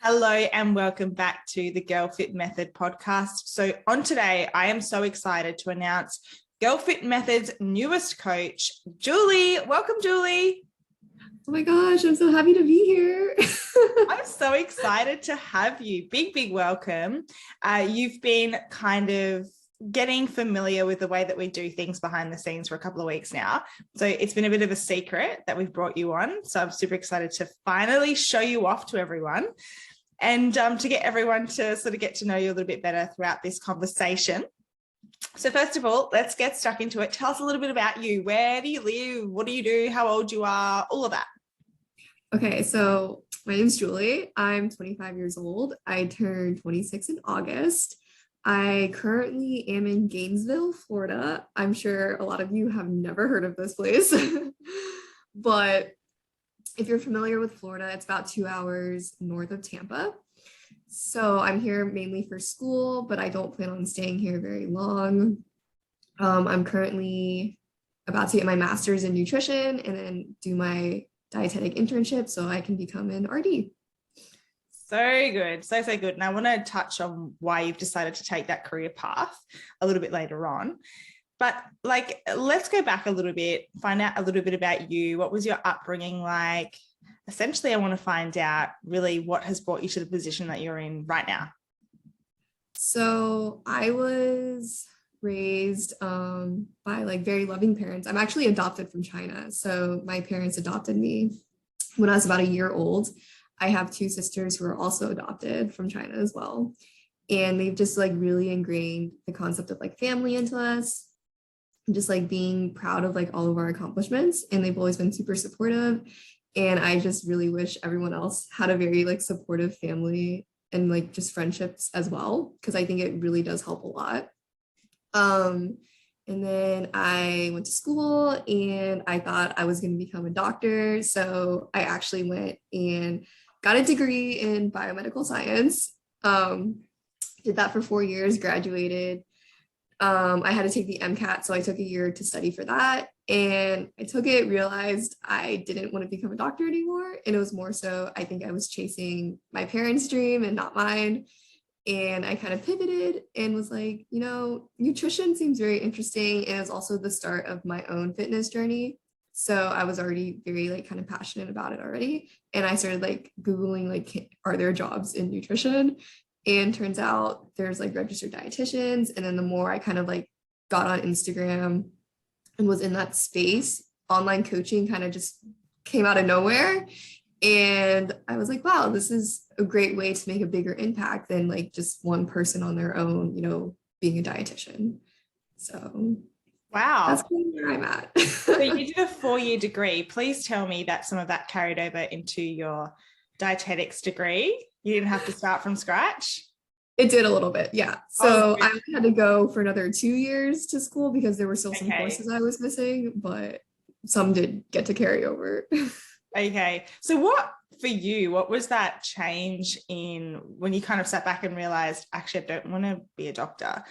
Hello and welcome back to the Girl Fit Method podcast. So on today, I am so excited to announce Girl Fit Method's newest coach, Julie. Welcome, Julie. Oh my gosh, I'm so happy to be here. I'm so excited to have you. Big welcome. You've been kind of getting familiar with the way that we do things behind the scenes for a couple of weeks now. So it's been a bit of a secret that we've brought you on. So I'm super excited to finally show you off to everyone and to get everyone to sort of get to know you a little bit better throughout this conversation. So first of all, let's get stuck into it. Tell us a little bit about you. Where do you live? What do you do? How old you are? All of that. Okay, so my name's Julie. I'm 25 years old. I turned 26 in August. I currently am in Gainesville, Florida. I'm sure a lot of you have never heard of this place, but if you're familiar with Florida, it's about 2 hours north of Tampa. So I'm here mainly for school, but I don't plan on staying here very long. I'm currently about to get my master's in nutrition and then do my dietetic internship so I can become an RD. So good. So good. And I want to touch on why you've decided to take that career path a little bit later on. But let's go back a little bit, find out a little bit about you. What was your upbringing like? Essentially, I want to find out really what has brought you to the position that you're in right now. So I was raised by very loving parents. I'm actually adopted from China. So my parents adopted me when I was about a year old. I have two sisters who are also adopted from China as well. And they've just really ingrained the concept of family into us, and just being proud of all of our accomplishments. And they've always been super supportive. And I just really wish everyone else had a very supportive family and just friendships as well, because I think it really does help a lot. And then I went to school and I thought I was going to become a doctor. So I actually went and got a degree in biomedical science. Did that for 4 years, graduated. I had to take the MCAT, so I took a year to study for that. And I took it, realized I didn't want to become a doctor anymore. And it was more so, I think I was chasing my parents' dream and not mine. And I kind of pivoted and was like, nutrition seems very interesting. And it was also the start of my own fitness journey. So I was already very kind of passionate about it already. And I started Googling, are there jobs in nutrition? And turns out there's registered dietitians. And then the more I kind of got on Instagram and was in that space, online coaching kind of just came out of nowhere. And I was like, wow, this is a great way to make a bigger impact than just one person on their own, being a dietitian. So wow, that's kind of where I'm at. So you did a 4-year degree. Please tell me that some of that carried over into your dietetics degree. You didn't have to start from scratch? It did a little bit, yeah. So I had to go for another 2 years to school because there were still some courses I was missing, but some did get to carry over. Okay. So what was that change in when you kind of sat back and realized, actually, I don't want to be a doctor?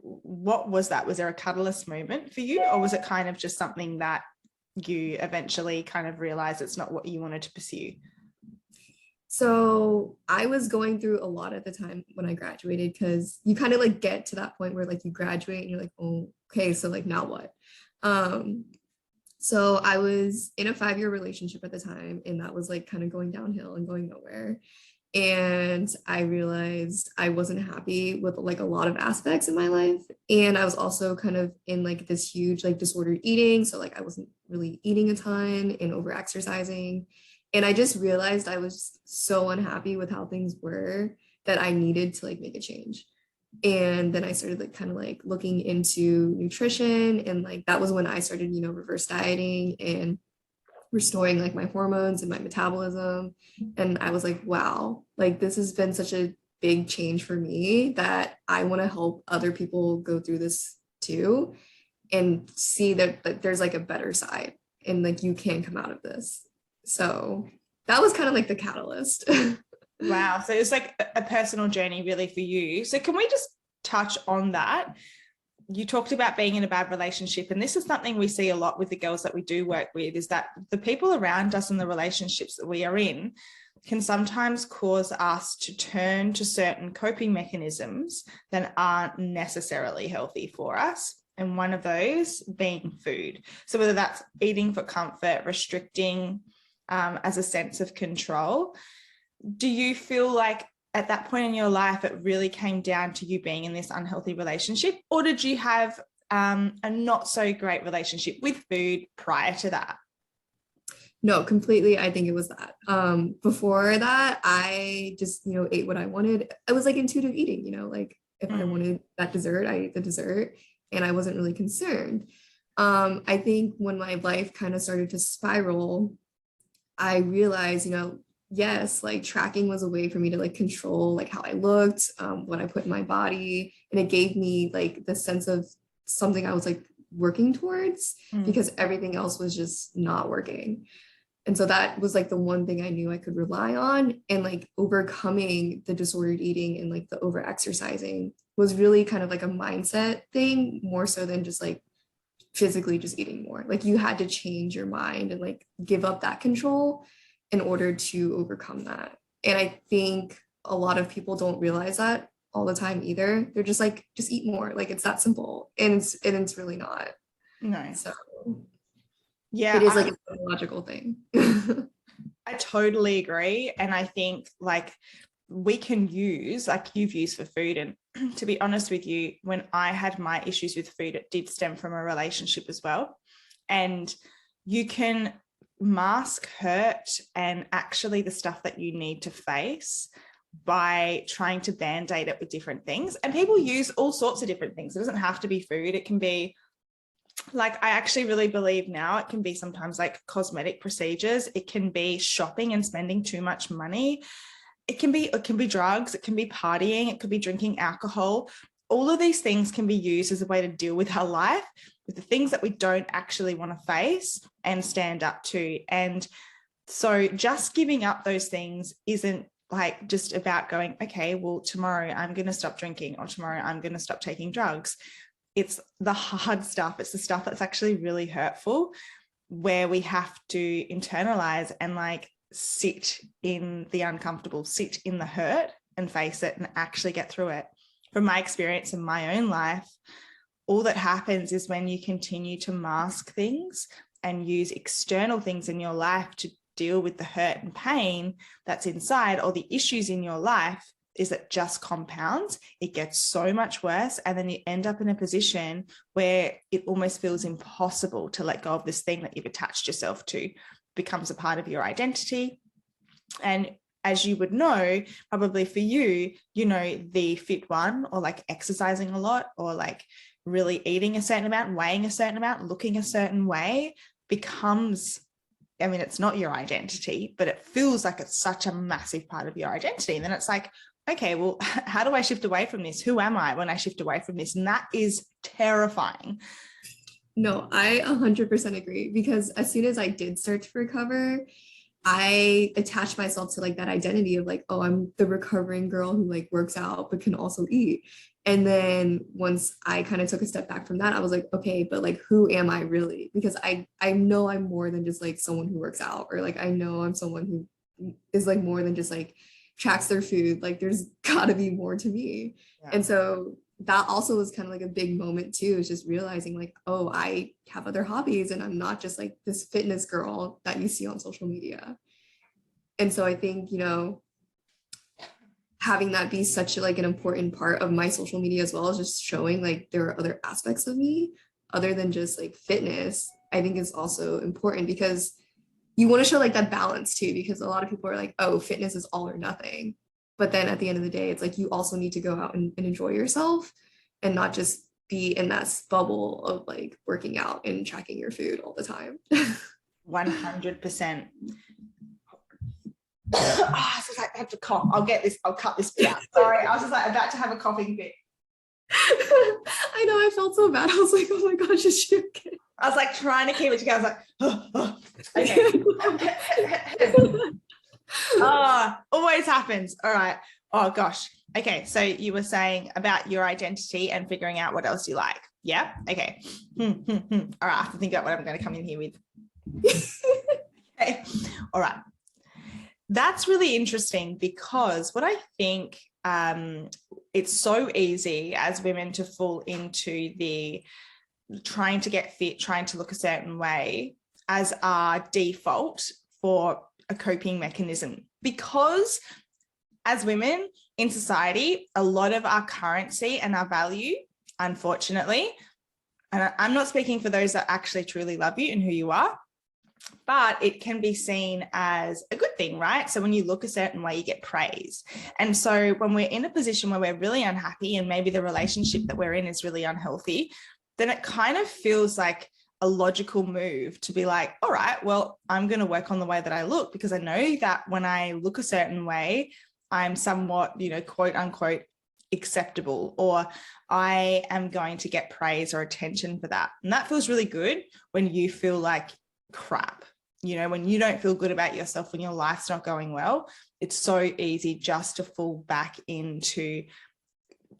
What was that? Was there a catalyst moment for you, or was it kind of just something that you eventually kind of realized it's not what you wanted to pursue? So I was going through a lot at the time when I graduated, because you kind of get to that point where you graduate and you're like, oh, okay, so now what? So I was in a 5-year relationship at the time, and that was kind of going downhill and going nowhere. And I realized I wasn't happy with a lot of aspects in my life. And I was also kind of in this huge disordered eating. So I wasn't really eating a ton and over exercising. And I just realized I was so unhappy with how things were that I needed to make a change. And then I started kind of looking into nutrition, and that was when I started, reverse dieting and restoring my hormones and my metabolism. And I was like, wow, this has been such a big change for me that I want to help other people go through this too, and see that there's a better side, and you can come out of this. So that was kind of the catalyst. Wow. So it's a personal journey really for you. So can we just touch on that? You talked about being in a bad relationship, and this is something we see a lot with the girls that we do work with, is that the people around us and the relationships that we are in can sometimes cause us to turn to certain coping mechanisms that aren't necessarily healthy for us. And one of those being food. So whether that's eating for comfort, restricting as a sense of control, do you feel like at that point in your life, it really came down to you being in this unhealthy relationship? Or did you have a not so great relationship with food prior to that? No, completely. I think it was that. Before that, I just, ate what I wanted. I was like intuitive eating, like if I wanted that dessert, I ate the dessert and I wasn't really concerned. I think when my life kind of started to spiral, I realized, yes, like tracking was a way for me to like control like how I looked, what I put in my body. And it gave me like the sense of something I was like working towards because everything else was just not working. And so that was like the one thing I knew I could rely on, and like overcoming the disordered eating and like the over exercising was really kind of like a mindset thing more so than just like physically just eating more. Like you had to change your mind and like give up that control in order to overcome that. And I think a lot of people don't realize that all the time either. They're just like, just eat more. Like it's that simple. And it's really not. No. So yeah, it is like a psychological thing. I totally agree. And I think like we can use, like you've used for food. And to be honest with you, when I had my issues with food, it did stem from a relationship as well. And you can mask hurt and actually the stuff that you need to face by trying to band-aid it with different things. And people use all sorts of different things. It doesn't have to be food. It can be like, I actually really believe now it can be sometimes like cosmetic procedures. It can be shopping and spending too much money. It can be drugs. It can be partying. It could be drinking alcohol. All of these things can be used as a way to deal with our life, with the things that we don't actually want to face and stand up to. And so just giving up those things isn't like just about going, okay, well, tomorrow I'm going to stop drinking, or tomorrow I'm going to stop taking drugs. It's the hard stuff. It's the stuff that's actually really hurtful, where we have to internalize and like sit in the uncomfortable, sit in the hurt and face it and actually get through it. From my experience in my own life, all that happens is when you continue to mask things and use external things in your life to deal with the hurt and pain that's inside, or the issues in your life, is it just compounds. It gets so much worse. And then you end up in a position where it almost feels impossible to let go of this thing that you've attached yourself to. It becomes a part of your identity. And as you would know, probably for you, the fit one, or like exercising a lot, or like really eating a certain amount, weighing a certain amount, looking a certain way, becomes, I mean, it's not your identity, but it feels like it's such a massive part of your identity. And then it's like, okay, well, how do I shift away from this? Who am I when I shift away from this? And that is terrifying. No, I 100% agree, because as soon as I did start to recover, I attached myself to like that identity of like, oh, I'm the recovering girl who like works out but can also eat. And then once I kind of took a step back from that, I was like, okay, but like, who am I really? Because I know I'm more than just like someone who works out, or like I know I'm someone who is like more than just like tracks their food. Like there's gotta be more to me. Yeah. And so that also was kind of like a big moment too, is just realizing like, oh, I have other hobbies and I'm not just like this fitness girl that you see on social media. And so I think, having that be such like an important part of my social media as well, as just showing like there are other aspects of me other than just like fitness, I think is also important, because you want to show like that balance too, because a lot of people are like, oh, fitness is all or nothing. But then at the end of the day, it's like you also need to go out and enjoy yourself, and not just be in that bubble of like working out and tracking your food all the time. 100%. I was like, I have to cough. I'll cut this bit out. Sorry, I was just like about to have a coughing fit. I know, I felt so bad. I was like, oh my gosh, is she okay? I was like trying to keep it together. I was like, okay. Always happens. All right. Oh gosh. Okay. So you were saying about your identity and figuring out what else you like. Yeah. Okay. All right. I have to think about what I'm going to come in here with. Okay. All right. That's really interesting, because what I think, it's so easy as women to fall into the trying to get fit, trying to look a certain way as our default for a coping mechanism, because as women in society, a lot of our currency and our value, unfortunately, and I'm not speaking for those that actually truly love you and who you are, but it can be seen as a good thing, right? So when you look a certain way, you get praise. And so when we're in a position where we're really unhappy and maybe the relationship that we're in is really unhealthy, then it kind of feels like a logical move to be like, all right, well, I'm going to work on the way that I look, because I know that when I look a certain way, I'm somewhat, quote unquote, acceptable, or I am going to get praise or attention for that. And that feels really good when you feel like crap, when you don't feel good about yourself, when your life's not going well. It's so easy just to fall back into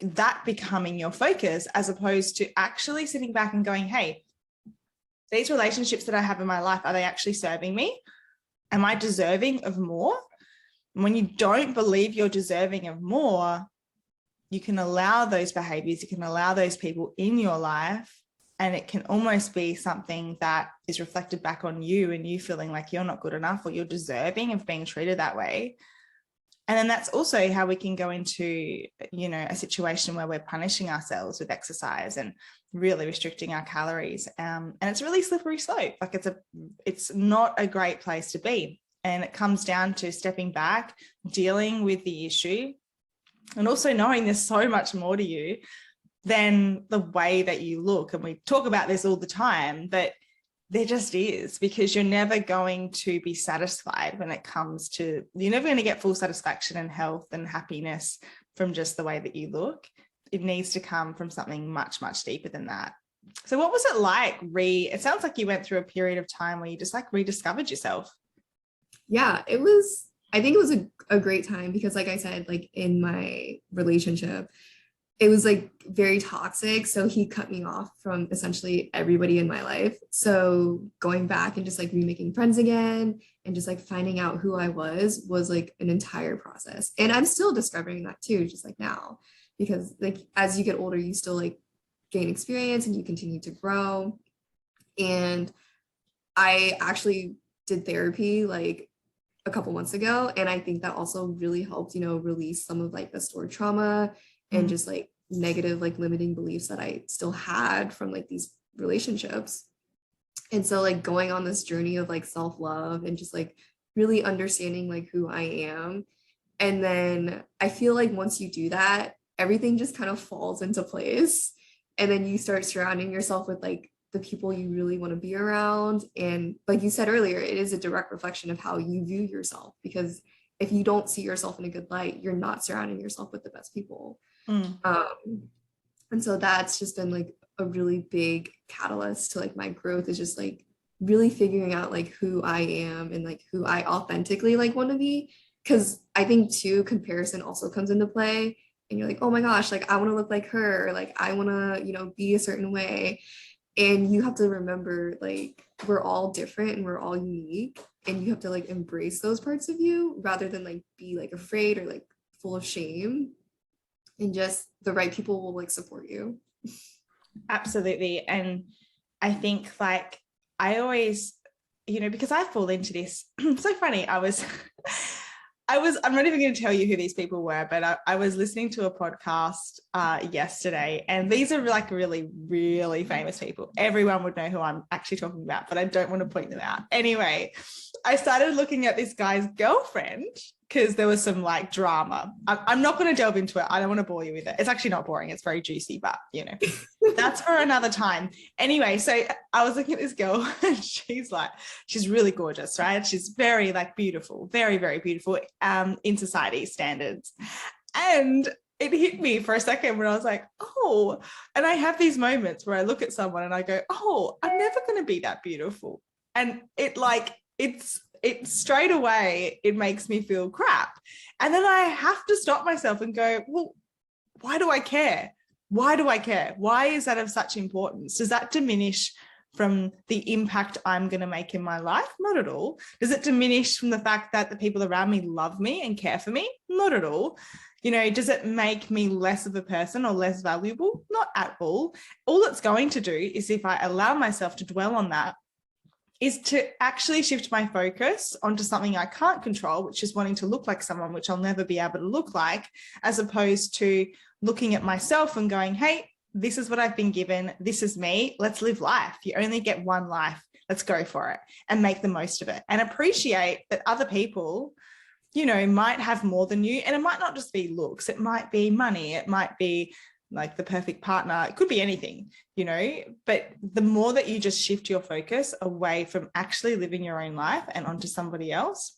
that becoming your focus, as opposed to actually sitting back and going, hey, these relationships that I have in my life, are they actually serving me? Am I deserving of more? And when you don't believe you're deserving of more, you can allow those behaviors, you can allow those people in your life, and it can almost be something that is reflected back on you, and you feeling like you're not good enough or you're deserving of being treated that way. And then that's also how we can go into, a situation where we're punishing ourselves with exercise and really restricting our calories. And it's a really slippery slope. Like it's not a great place to be. And it comes down to stepping back, dealing with the issue, and also knowing there's so much more to you than the way that you look. And we talk about this all the time, but there just is, because you're never going to be satisfied when it comes to, you're never going to get full satisfaction and health and happiness from just the way that you look. It needs to come from something much, much deeper than that. So what was it like? It sounds like you went through a period of time where you just like rediscovered yourself. Yeah, I think it was a great time, because like I said, like in my relationship, it was like very toxic. So he cut me off from essentially everybody in my life. So going back and just like remaking friends again and just like finding out who I was like an entire process. And I'm still discovering that too, just like now, because like as you get older, you still like gain experience and you continue to grow. And I actually did therapy like a couple months ago. And I think that also really helped, release some of like the stored trauma and just like negative, like limiting beliefs that I still had from like these relationships. And so like going on this journey of like self-love and just like really understanding like who I am. And then I feel like once you do that, everything just kind of falls into place. And then you start surrounding yourself with like the people you really want to be around. And like you said earlier, it is a direct reflection of how you view yourself, because if you don't see yourself in a good light, you're not surrounding yourself with the best people. And so that's just been like a really big catalyst to like my growth, is just like really figuring out like who I am and like who I authentically like want to be. Because I think too, comparison also comes into play, and you're like, oh my gosh, like I want to look like her, or like I want to be a certain way. And you have to remember, like, we're all different and we're all unique, and you have to like embrace those parts of you rather than like be like afraid or like full of shame. And just the right people will like support you. Absolutely. And I think like I always, because I fall into this. It's so funny. I'm not even going to tell you who these people were, but I was listening to a podcast yesterday, and these are like really, really famous people. Everyone would know who I'm actually talking about, but I don't want to point them out. Anyway, I started looking at this guy's girlfriend because there was some like drama. I'm not going to delve into it. I don't want to bore you with it. It's actually not boring. It's very juicy, but that's for another time. Anyway, so I was looking at this girl, and she's really gorgeous, right? She's very like beautiful, very, very beautiful in society standards. And it hit me for a second when I was like, oh, and I have these moments where I look at someone and I go, oh, I'm never going to be that beautiful. And it's straight away, it makes me feel crap. And then I have to stop myself and go, well, why do I care? Why do I care? Why is that of such importance? Does that diminish from the impact I'm going to make in my life? Not at all. Does it diminish from the fact that the people around me love me and care for me? Not at all. You know, does it make me less of a person or less valuable? Not at all. All it's going to do is, if I allow myself to dwell on that, is to actually shift my focus onto something I can't control, which is wanting to look like someone, which I'll never be able to look like, as opposed to looking at myself and going, hey, this is what I've been given. This is me. Let's live life. You only get one life. Let's go for it and make the most of it, and appreciate that other people, you know, might have more than you. And it might not just be looks. It might be money. It might be like the perfect partner. It could be anything, you know, but the more that you just shift your focus away from actually living your own life and onto somebody else,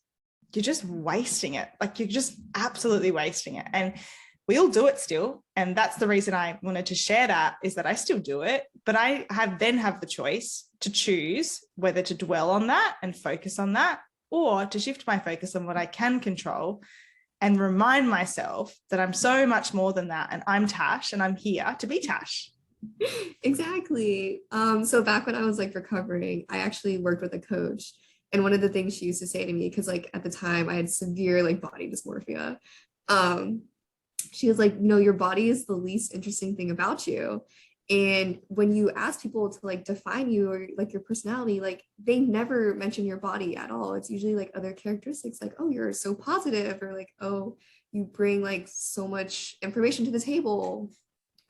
you're just wasting it. Like, you're just absolutely wasting it. And we all do it still. And that's the reason I wanted to share that, is that I still do it, but I have the choice to choose whether to dwell on that and focus on that, or to shift my focus on what I can control and remind myself that I'm so much more than that. And I'm Tash, and I'm here to be Tash. Exactly. So back when I was like recovering, I actually worked with a coach. And one of the things she used to say to me, because like at the time I had severe like body dysmorphia, she was like, you know, your body is the least interesting thing about you. And when you ask people to like define you or like your personality, like they never mention your body at all. It's usually like other characteristics, like, oh, you're so positive, or like, oh, you bring like so much information to the table,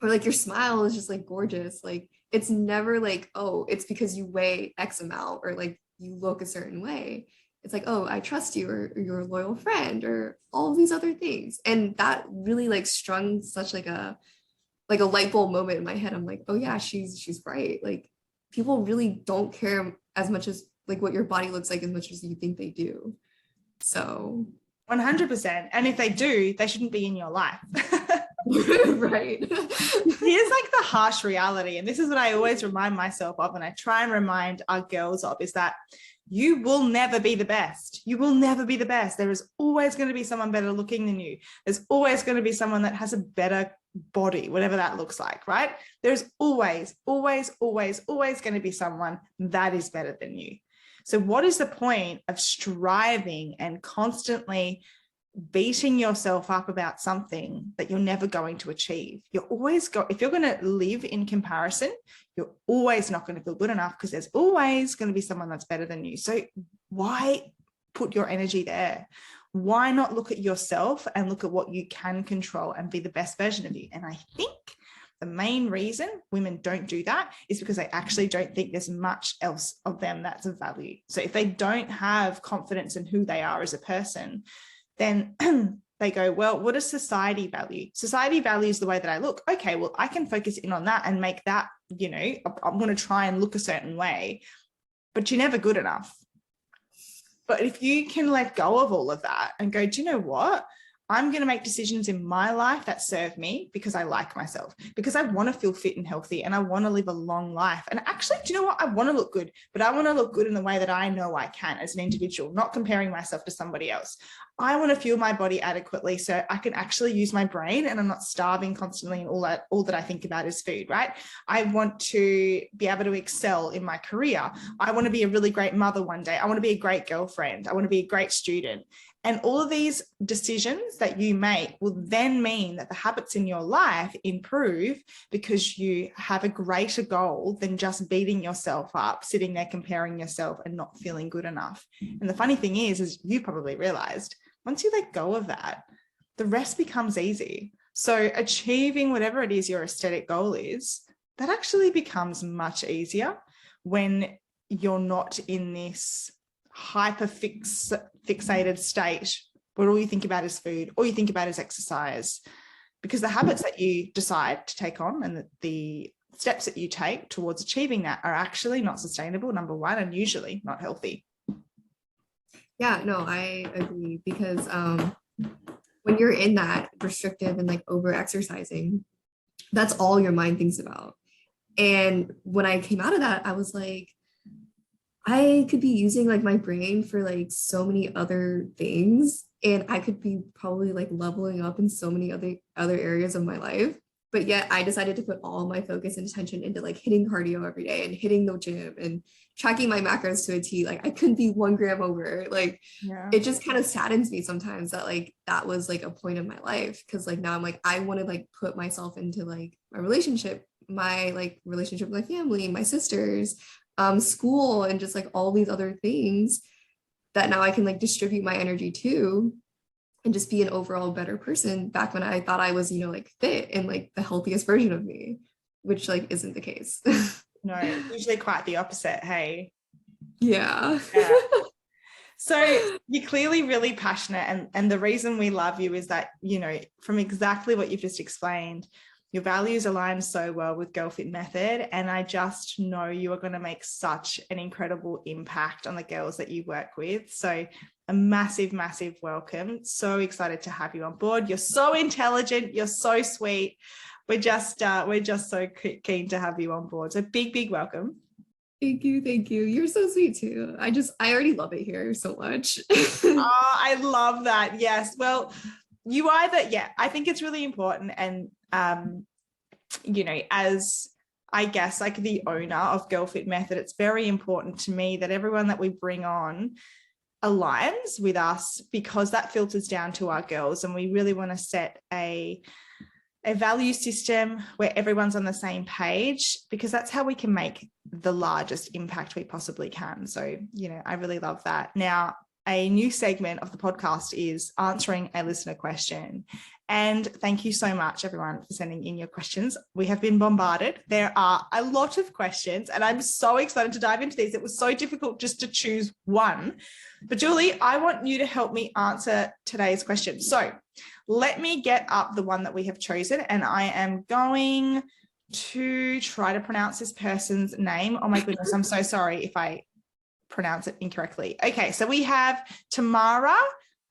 or like your smile is just like gorgeous. Like, it's never like, oh, it's because you weigh X amount, or like you look a certain way. It's like, oh, I trust you, or you're a loyal friend, or all of these other things. And that really like strung such like a light bulb moment in my head. I'm like, oh yeah, she's right. Like, people really don't care as much as like what your body looks like as much as you think they do. So 100%. And if they do, they shouldn't be in your life. right. Here's like the harsh reality. And this is what I always remind myself of, and I try and remind our girls of, is that you will never be the best. You will never be the best. There is always going to be someone better looking than you. There's always going to be someone that has a better body, whatever that looks like, right? There's always going to be someone that is better than you. So what is the point of striving and constantly beating yourself up about something that you're never going to achieve? If you're going to live in comparison, you're always not going to feel good enough, because there's always going to be someone that's better than you. So why put your energy there? Why not look at yourself and look at what you can control and be the best version of you? And I think the main reason women don't do that is because they actually don't think there's much else of them that's of value. So if they don't have confidence in who they are as a person, then they go, well, what does society value? Society values the way that I look. Okay, well, I can focus in on that and make that, you know, I'm going to try and look a certain way, but you're never good enough. But if you can let go of all of that and go, do you know what? I'm going to make decisions in my life that serve me because I like myself, because I want to feel fit and healthy, and I want to live a long life. And actually, do you know what? I want to look good, but I want to look good in the way that I know I can as an individual, not comparing myself to somebody else. I want to fuel my body adequately so I can actually use my brain and I'm not starving constantly, and all that I think about is food, right? I want to be able to excel in my career. I want to be a really great mother one day. I want to be a great girlfriend. I want to be a great student. And all of these decisions that you make will then mean that the habits in your life improve, because you have a greater goal than just beating yourself up, sitting there comparing yourself and not feeling good enough. And the funny thing is you probably realized, once you let go of that, the rest becomes easy. So achieving whatever it is your aesthetic goal is, that actually becomes much easier when you're not in this fixated state where all you think about is food, all you think about is exercise, because the habits that you decide to take on and the steps that you take towards achieving that are actually not sustainable, number one, and usually not healthy. Yeah, no, I agree, because when you're in that restrictive and like over exercising, that's all your mind thinks about. And when I came out of that, I was like, I could be using like my brain for like so many other things, and I could be probably like leveling up in so many other areas of my life. but yet I decided to put all my focus and attention into like hitting cardio every day and hitting the gym and tracking my macros to a T. Like I couldn't be 1 gram over. Like Yeah. it just kind of saddens me sometimes that like that was like a point in my life, because like now I'm like I want to like put myself into like my relationship, my like relationship with my family, my sisters, school, and just like all these other things that now I can like distribute my energy to and just be an overall better person, back when I thought I was, you know, like fit and like the healthiest version of me, which like isn't the case. No, usually quite the opposite. Hey. Yeah. So you're clearly really passionate, and the reason we love you is that, you know, from exactly what you've just explained, your values align so well with Girl Fit Method, and I just know you are going to make such an incredible impact on the girls that you work with. So a massive, massive welcome. So excited to have you on board. You're so intelligent. You're so sweet. We're just so keen to have you on board. So big welcome. Thank you. Thank you. You're so sweet too. I already love it here so much. Oh, I love that. Yes. Well, you either, yeah, I think it's really important. And, you know, as I guess like the owner of Girl Fit Method, it's very important to me that everyone that we bring on aligns with us, because that filters down to our girls. And we really want to set a value system where everyone's on the same page, because that's how we can make the largest impact we possibly can. So, you know, I really love that. Now, a new segment of the podcast is answering a listener question. And thank you so much, everyone, for sending in your questions. We have been bombarded. There are a lot of questions, and I'm so excited to dive into these. It was so difficult just to choose one. But Julie, I want you to help me answer today's question. So let me get up the one that we have chosen, and I am going to try to pronounce this person's name. Oh my goodness, I'm so sorry if I pronounce it incorrectly. Okay, so we have Tamara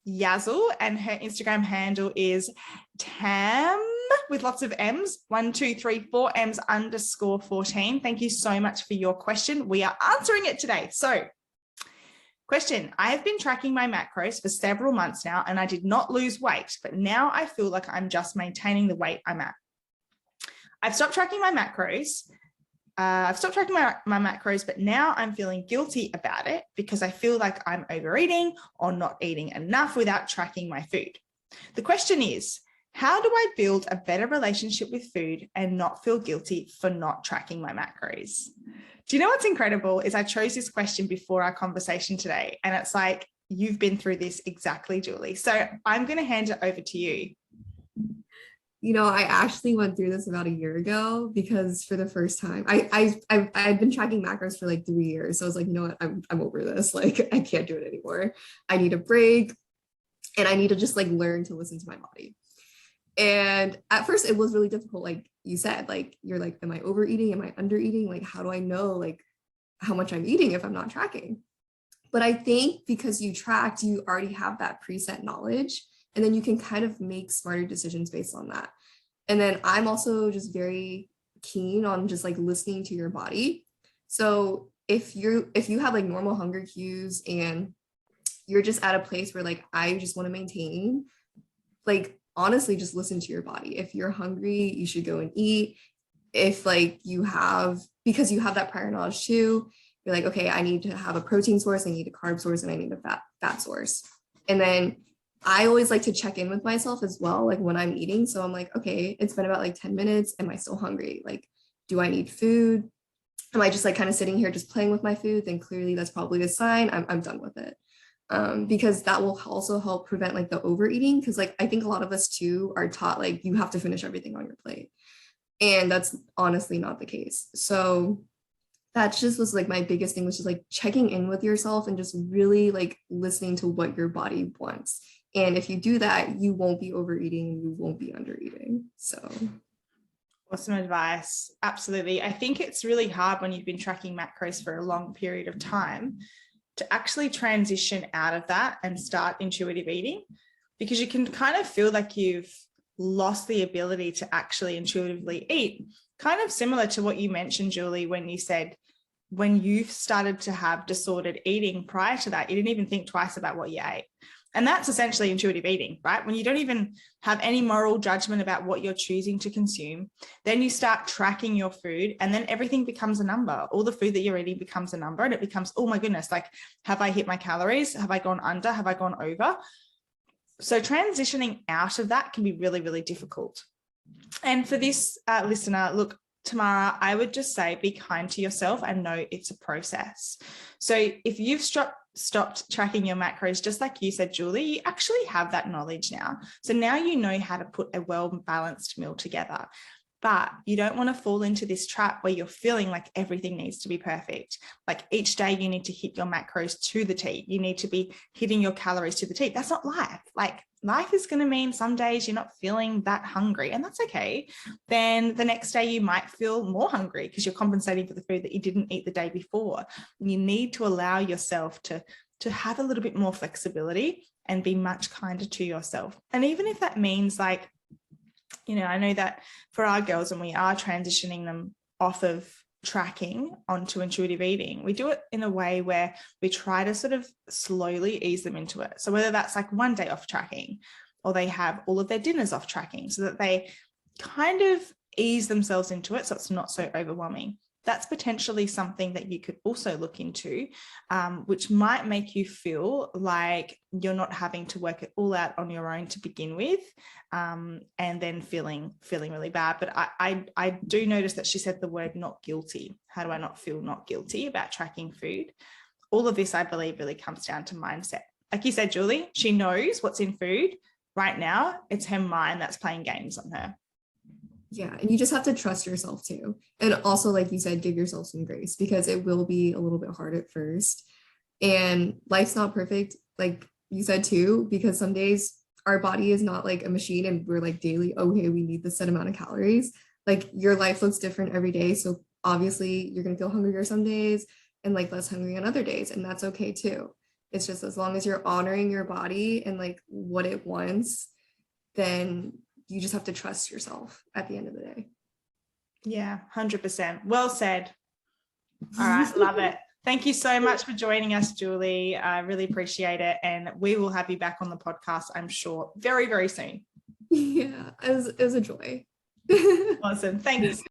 Yazzle, and her Instagram handle is Tam with lots of M's, 1, 2, 3, 4 M's _14. Thank you so much for your question. We are answering it today. So, question: I have been tracking my macros for several months now, and I did not lose weight, but now I feel like I'm just maintaining the weight I'm at. I've stopped tracking my macros. My macros, but now I'm feeling guilty about it because I feel like I'm overeating or not eating enough without tracking my food. The question is, how do I build a better relationship with food and not feel guilty for not tracking my macros? Do you know what's incredible is I chose this question before our conversation today, and it's like, you've been through this exactly, Julie. So I'm going to hand it over to you. You know, I actually went through this about a year ago, because for the first time, I've been tracking macros for like 3 years. So I was like, you know what, I'm over this. Like, I can't do it anymore. I need a break, and I need to just like learn to listen to my body. And at first it was really difficult. Like you said, like, you're like, am I overeating? Am I undereating? Like, how do I know like how much I'm eating if I'm not tracking? But I think because you tracked, you already have that preset knowledge, and then you can kind of make smarter decisions based on that. And then I'm also just very keen on just like listening to your body. So if you have like normal hunger cues and you're just at a place where like, I just want to maintain, like, honestly, just listen to your body. If you're hungry, you should go and eat. If like because you have that prior knowledge too, you're like, okay, I need to have a protein source, I need a carb source, and I need a fat source. And then I always like to check in with myself as well, like when I'm eating. So I'm like, okay, it's been about like 10 minutes. Am I still hungry? Like, do I need food? Am I just like kind of sitting here just playing with my food? Then clearly that's probably a sign I'm done with it. Because that will also help prevent like the overeating. Because like, I think a lot of us too are taught like you have to finish everything on your plate. And that's honestly not the case. So that just was like my biggest thing, was just like checking in with yourself and just really like listening to what your body wants. And if you do that, you won't be overeating and you won't be undereating. So awesome advice. Absolutely. I think it's really hard when you've been tracking macros for a long period of time to actually transition out of that and start intuitive eating, because you can kind of feel like you've lost the ability to actually intuitively eat. Kind of similar to what you mentioned, Julie, when you said when you started to have disordered eating prior to that, you didn't even think twice about what you ate. And that's essentially intuitive eating, right? When you don't even have any moral judgment about what you're choosing to consume, then you start tracking your food, and then everything becomes a number. All the food that you're eating becomes a number, and it becomes, oh my goodness, like, have I hit my calories? Have I gone under? Have I gone over? So transitioning out of that can be really, really difficult. And for this listener, look, Tamara, I would just say be kind to yourself and know it's a process. So if you've stopped tracking your macros, just like you said, Julie, you actually have that knowledge now. So now you know how to put a well-balanced meal together. But you don't want to fall into this trap where you're feeling like everything needs to be perfect. Like each day you need to hit your macros to the T. You need to be hitting your calories to the T. That's not life. Like life is going to mean some days you're not feeling that hungry, and that's okay. Then the next day you might feel more hungry because you're compensating for the food that you didn't eat the day before. You need to allow yourself to have a little bit more flexibility and be much kinder to yourself. And even if that means like, you know, I know that for our girls, when we are transitioning them off of tracking onto intuitive eating, we do it in a way where we try to sort of slowly ease them into it. So whether that's like one day off tracking, or they have all of their dinners off tracking, so that they kind of ease themselves into it so it's not so overwhelming. That's potentially something that you could also look into, which might make you feel like you're not having to work it all out on your own to begin with, and then feeling really bad. But I do notice that she said the word not guilty. How do I not feel not guilty about tracking food? All of this, I believe, really comes down to mindset. Like you said, Julie, she knows what's in food right now. It's her mind that's playing games on her. Yeah, and you just have to trust yourself too. And also, like you said, give yourself some grace, because it will be a little bit hard at first. And life's not perfect, like you said too, because some days our body is not like a machine and we're like daily, okay, we need this set amount of calories. Like your life looks different every day. So obviously you're going to feel hungrier some days and like less hungry on other days. And that's okay too. It's just as long as you're honoring your body and like what it wants, then you just have to trust yourself at the end of the day. Yeah, 100%. Well said. All right, love it. Thank you so much for joining us, Julie. I really appreciate it. And we will have you back on the podcast, I'm sure, very, very soon. Yeah, it was a joy. Awesome. Thanks.